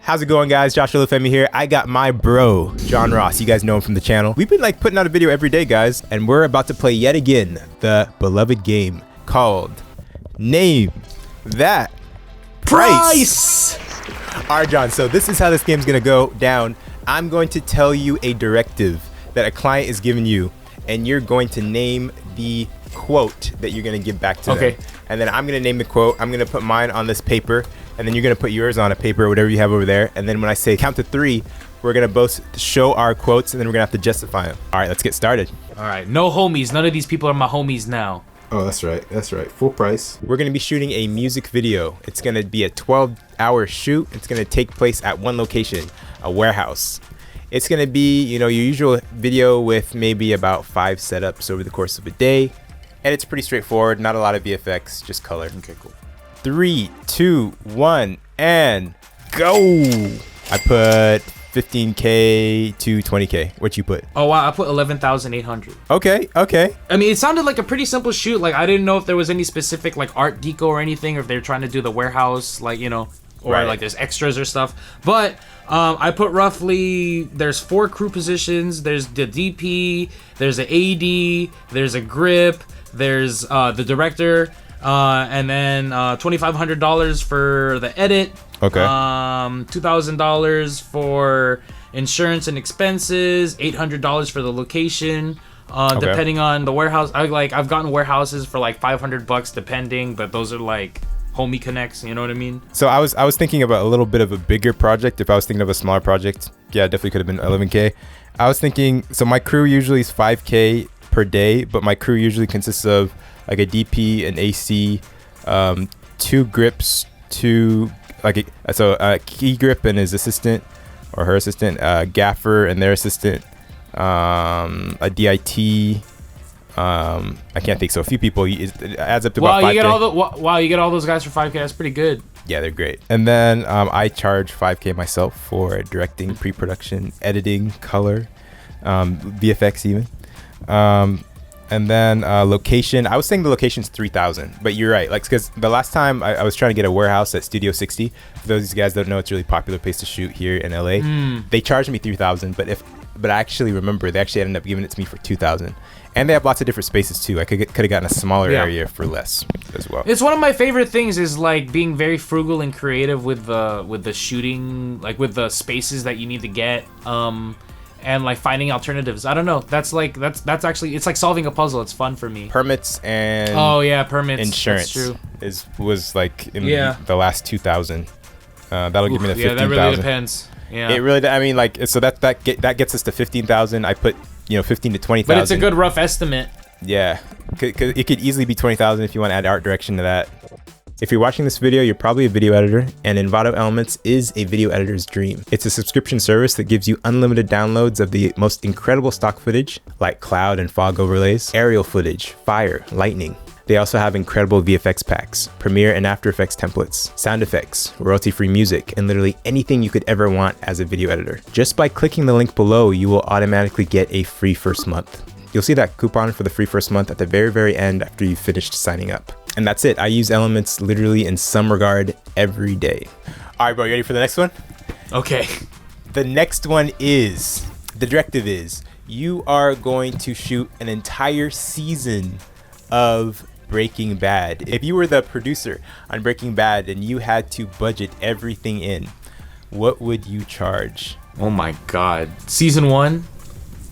How's it going, guys? Josh Olufemii here. I got my bro, John Ros. You guys know him from the channel. We've been putting out a video every day, guys, and we're about to play yet again the beloved game called Name That Price. All right, John, so this is how this game's gonna go down. I'm going to tell you a directive that a client is giving you, and you're going to name the quote that you're gonna give back to them. And then I'm gonna name the quote. I'm gonna put mine on this paper, and then you're gonna put yours on a paper or whatever you have over there. And then when I say count to 3, we're gonna both show our quotes, and then we're gonna have to justify them. All right, let's get started. All right, no homies. None of these people are my homies now. Oh, that's right. That's right. Full price. We're gonna be shooting a music video. It's gonna be a 12-hour shoot. It's gonna take place at one location, a warehouse. It's gonna be, you know, your usual video with maybe about 5 setups over the course of a day. And it's pretty straightforward, not a lot of VFX, just color. Okay, cool. 3, 2, 1, and go! I put 15K to 20K. What you put? Oh wow, I put 11,800. Okay, okay. I mean, it sounded like a pretty simple shoot. Like, I didn't know if there was any specific like art deco or anything, or if they're trying to do the warehouse, like, you know, or right, like there's extras or stuff. But I put roughly, there's 4 crew positions. There's the DP, there's an AD, there's a grip, there's the director, and then $2,500 for the edit. Okay. $2,000 for insurance and expenses, $800 for the location. Depending on the warehouse, I've gotten warehouses for like $500 depending, but those are like homie connects, you know what I mean? So I was thinking about a little bit of a bigger project. If I was thinking of a smaller project, yeah, it definitely could have been 11K. I was thinking, so my crew usually is 5K per day, but my crew usually consists of like a DP, an AC, 2 grips, 2 like a key grip and his assistant or her assistant, gaffer and their assistant, a DIT. I can't think, so a few people. It adds up to about 5K. You get all those guys for 5K. That's pretty good. Yeah, they're great. And then I charge 5K myself for directing, pre-production, editing, color, VFX even. And then location, I was saying the location's 3,000, but you're right. Like, because the last time I was trying to get a warehouse at Studio 60. For those of you guys that don't know, it's a really popular place to shoot here in LA. They charged me 3,000, but I actually remember they actually ended up giving it to me for 2,000. And they have lots of different spaces too. I could have gotten a smaller area for less as well. It's one of my favorite things is like being very frugal and creative with the shooting, like with the spaces that you need to get, and like finding alternatives. I don't know. That's actually, it's like solving a puzzle. It's fun for me. Permits and permits. Insurance. That's true. was like in the last 2,000. That'll give me the 15,000. Yeah, that really depends. Yeah. It really. I mean, like, so that gets us to 15,000. I put 15 to 20,000. But it's a good rough estimate. Yeah, it could easily be 20,000 if you want to add art direction to that. If you're watching this video, you're probably a video editor, and Envato Elements is a video editor's dream. It's a subscription service that gives you unlimited downloads of the most incredible stock footage, like cloud and fog overlays, aerial footage, fire, lightning. They also have incredible VFX packs, Premiere and After Effects templates, sound effects, royalty-free music, and literally anything you could ever want as a video editor. Just by clicking the link below, you will automatically get a free first month. You'll see that coupon for the free first month at the very, very end after you've finished signing up. And that's it. I use Elements literally in some regard every day. All right, bro, you ready for the next one? Okay. The next one is, the directive is, you are going to shoot an entire season of Breaking Bad. If you were the producer on Breaking Bad and you had to budget everything in, what would you charge? Oh my God. Season 1?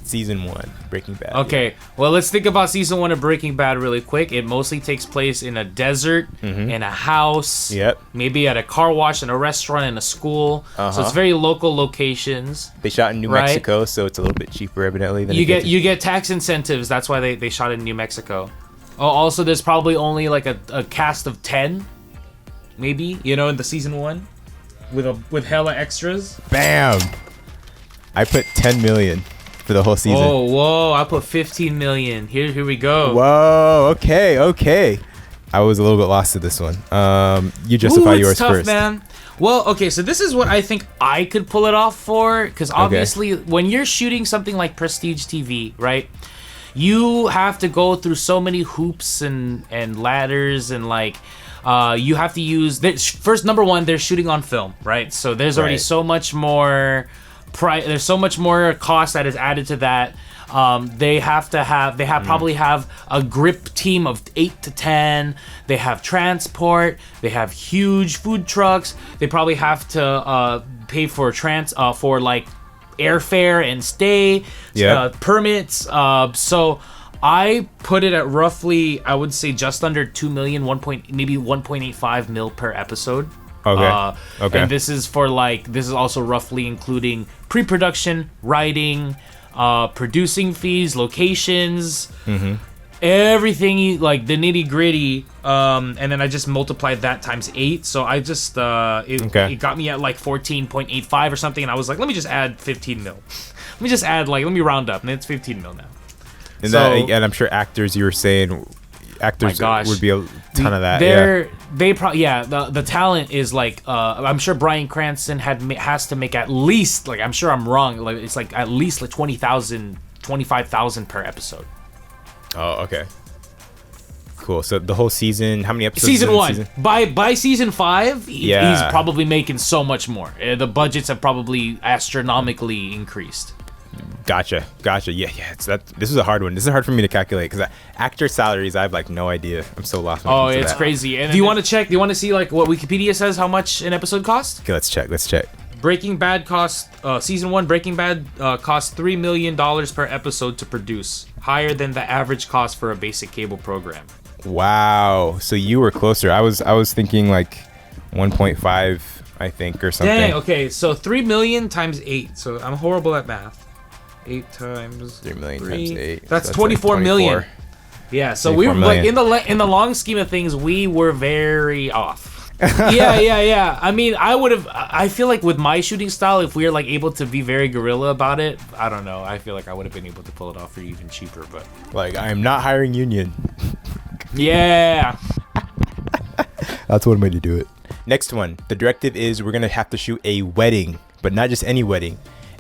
Season 1, Breaking Bad. Okay, yeah. Well, let's think about season 1 of Breaking Bad really quick. It mostly takes place in a desert, in a house, maybe at a car wash, in a restaurant, in a school. So it's very local locations. They shot in New Mexico, so it's a little bit cheaper, evidently. Than you get tax incentives. That's why they shot in New Mexico. Oh, also, there's probably only like a cast of 10, maybe, in the season 1, with hella extras. Bam! I put 10 million. For the whole season. Oh, whoa! I put 15 million. Here we go. Whoa! Okay. I was a little bit lost to this one. You justify yours tough, first, man. Well, okay. So this is what I think I could pull it off for, because obviously, when you're shooting something like Prestige TV, right? You have to go through so many hoops and ladders and like You have to use first. Number one, they're shooting on film, right? So there's already so much more there's so much more cost that is added to that. They probably have a grip team of 8 to 10. They have transport. They have huge food trucks. They probably have to pay for for like airfare and stay, permits. So I put it at roughly, I would say just under 2 million, maybe 1.85 mil per episode. Okay. And this is also roughly including pre-production, writing, producing fees, locations, everything, like the nitty gritty. And then I just multiplied that times 8. So I just, it got me at like 14.85 or something. And I was like, let me just add 15 mil. Let me round up. And it's 15 mil now. And and I'm sure actors, you were saying, actors would be a ton of that. The talent is like, I'm sure Bryan Cranston has to make at least, like, I'm sure I'm wrong, like it's like at least like 20,000, 25,000 per episode. Oh, okay. Cool. So the whole season, how many episodes? Season 1. By season 5, he's probably making so much more. The budgets have probably astronomically increased. Gotcha. Yeah. This is a hard one. This is hard for me to calculate because actor salaries, I have like no idea. I'm so lost. Oh, it's crazy. And do you want to check? Do you want to see like what Wikipedia says how much an episode costs? Okay, let's check. Breaking Bad season 1. Breaking Bad cost $3 million per episode to produce, higher than the average cost for a basic cable program. Wow. So you were closer. I was thinking like 1.5, I think, or something. Dang. Okay. So 3 million times 8. So I'm horrible at math. 8 times 3 million times 8. That's 24 million. Yeah, so we were like in the long scheme of things, we were very off. Yeah. I mean, I feel like with my shooting style, if we were like able to be very guerrilla about it, I don't know. I feel like I would have been able to pull it off for even cheaper, but like I am not hiring union. Yeah. That's one way to do it. Next one. The directive is we're going to have to shoot a wedding, but not just any wedding.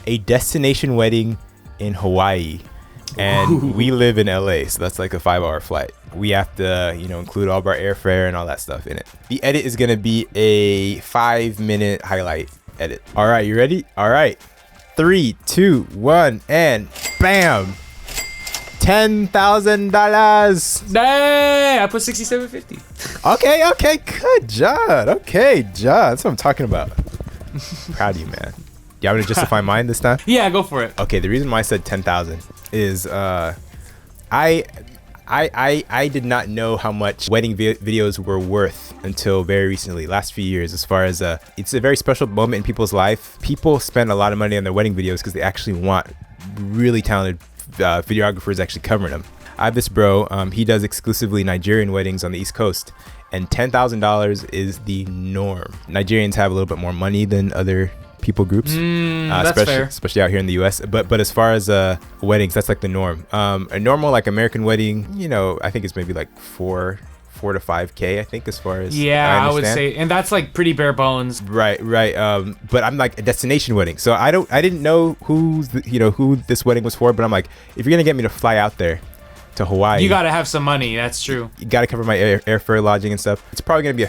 A destination wedding in Hawaii, and we live in LA, so that's like a 5-hour flight. We have to, include all of our airfare and all that stuff in it. The edit is gonna be a 5-minute highlight edit. All right, you ready? All right, 3, 2, 1, and bam! $10,000. Dang! I put $67.50. Okay, good, John. That's what I'm talking about. Proud of you, man. You want me to justify mine this time? Yeah, go for it. Okay, the reason why I said 10,000 is I did not know how much wedding videos were worth until very recently, last few years. As far as it's a very special moment in people's life. People spend a lot of money on their wedding videos because they actually want really talented videographers actually covering them. I have this bro. He does exclusively Nigerian weddings on the East Coast, and $10,000 is the norm. Nigerians have a little bit more money than other people groups, especially out here in the US, but as far as weddings, that's like the norm. A normal like American wedding, I think it's maybe like 4 to 5K, I think, as far as I would say, and that's like pretty bare bones. Right. But I'm like a destination wedding, so I didn't know who this wedding was for, but I'm like, if you're gonna get me to fly out there to Hawaii, you gotta have some money. That's true. You gotta cover my airfare, lodging, and stuff. It's probably gonna be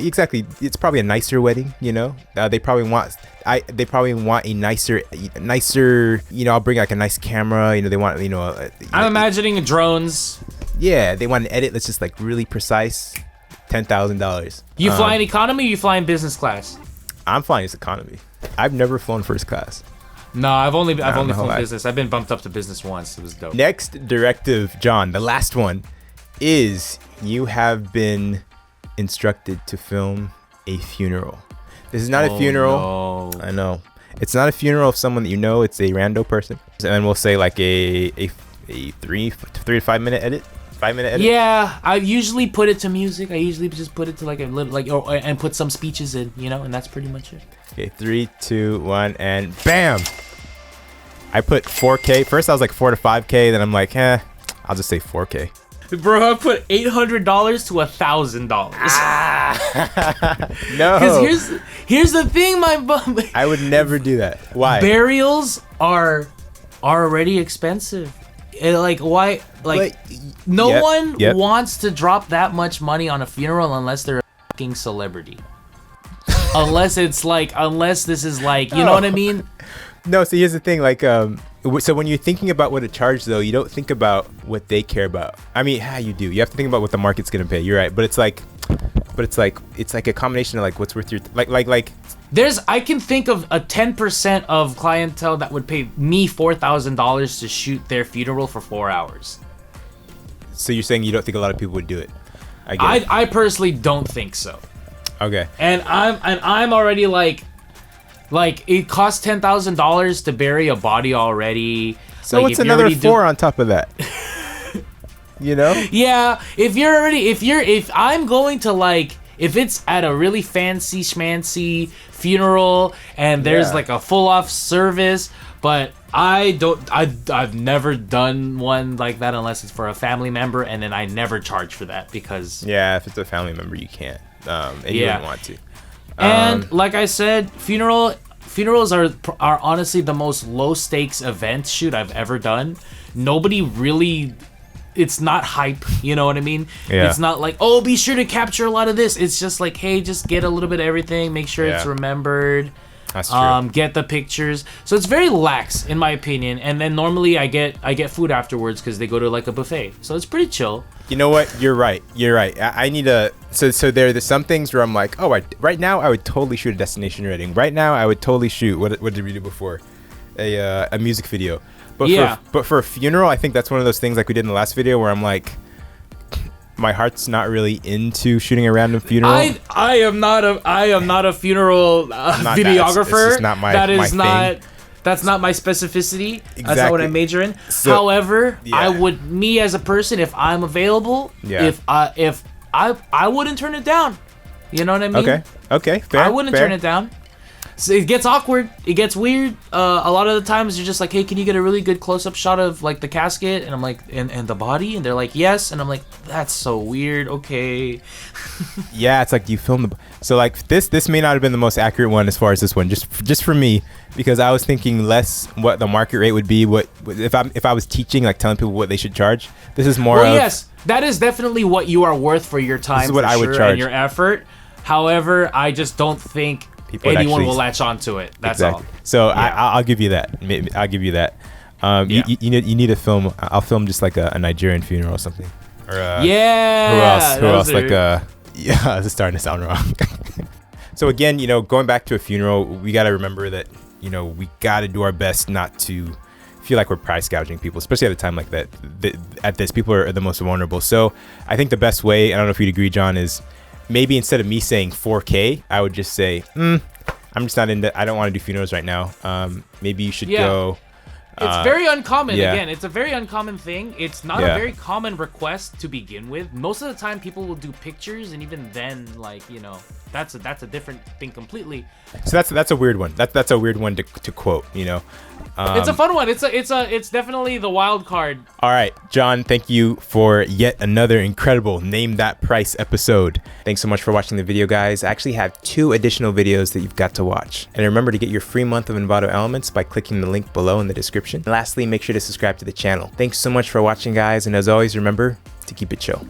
exactly. It's probably a nicer wedding. They probably want a nicer. I'll bring like a nice camera. They want. I'm imagining drones. Yeah, they want an edit that's just like really precise. $10,000. You flying economy? Or you flying business class? I'm flying economy. I've never flown first class. No, I've only flown business. I've been bumped up to business once. It was dope. Next directive, John, the last one, is you have been instructed to film a funeral. This is not a funeral. No. I know. It's not a funeral of someone that you know. It's a rando person. And then we'll say like a 3 to 5 minute edit. 5-minute edit? Yeah, I usually put it to music. I usually just put it to like a little and put some speeches in, and that's pretty much it. Okay, 3, 2, 1, and bam! I put 4K. First I was like 4 to 5K, then I'm like, I'll just say 4K. Bro, I put $800 to $1,000. No. Because here's the thing, my bum. I would never do that. Why? Burials are already expensive. Why? No one wants to drop that much money on a funeral unless they're fucking celebrity. Unless this is like, you know what I mean? No, so here's the thing, like, so when you're thinking about what to charge, though, you don't think about what they care about. I mean, you do. You have to think about what the market's gonna pay. You're right, but it's like a combination of like what's worth your like. I can think of a 10% of clientele that would pay me $4,000 to shoot their funeral for 4 hours. So you're saying you don't think a lot of people would do it? I personally don't think so. Okay. And I'm already like it costs $10,000 to bury a body already. So like, what's another $4 on top of that? You know? Yeah, if I'm going to like, if it's at a really fancy schmancy funeral and there's like a full off service, but I've never done one like that unless it's for a family member, and then I never charge for that because if it's a family member you can't, and you wouldn't want to. And like I said, funerals are honestly the most low stakes event shoot I've ever done. Nobody really, it's not hype, you know what I mean? Yeah. It's not like, oh, be sure to capture a lot of this. It's just like, hey, just get a little bit of everything, make sure it's remembered. That's true. Get the pictures. So it's very lax in my opinion. And then normally I get food afterwards because they go to like a buffet. So it's pretty chill. You know what? You're right. I need a so there's some things where I'm like, right now I would totally shoot a destination wedding. Right now I would totally shoot what did we do before? A music video. But for a funeral, I think that's one of those things like we did in the last video where I'm like, my heart's not really into shooting a random funeral. I am not a funeral videographer. It's just not my thing. That's not my specificity. Exactly. That's not what I major in. So, however, me as a person, if I'm available, if I wouldn't turn it down. You know what I mean? Okay, fair. I wouldn't turn it down. So it gets awkward. It gets weird. A lot of the times you're just like, hey, can you get a really good close-up shot of like the casket? And I'm like, and the body? And they're like, yes. And I'm like, that's so weird. Okay. Yeah, it's like you film the. So like this may not have been the most accurate one as far as this one, just for me, because I was thinking less what the market rate would be. What if I was teaching, like telling people what they should charge. This is more. Well, yes, that is definitely what you are worth for your time. This is what I would charge and your effort. However, I just don't think anyone will latch onto it. That's all. So I'll give you that. I'll give you that. You need a film. I'll film just like a Nigerian funeral or something. Or who else? Like this is starting to sound wrong. So again, going back to a funeral, we got to remember that we got to do our best not to feel like we're price gouging people, especially at a time like that. At this, people are the most vulnerable. So I think the best way, I don't know if you'd agree, John, is maybe instead of me saying 4K, I would just say, I'm just not into, I don't want to do funerals right now. Maybe you should go. It's very uncommon. Again, it's a very uncommon thing. It's not a very common request to begin with. Most of the time people will do pictures, and even then, like, that's a different thing completely. So that's a weird one. That's a weird one to quote, It's a fun one. It's definitely the wild card. All right, John, thank you for yet another incredible Name That Price episode. Thanks so much for watching the video, guys. I actually have 2 additional videos that you've got to watch. And remember to get your free month of Envato Elements by clicking the link below in the description. And lastly, make sure to subscribe to the channel. Thanks so much for watching, guys. And as always, remember to keep it chill.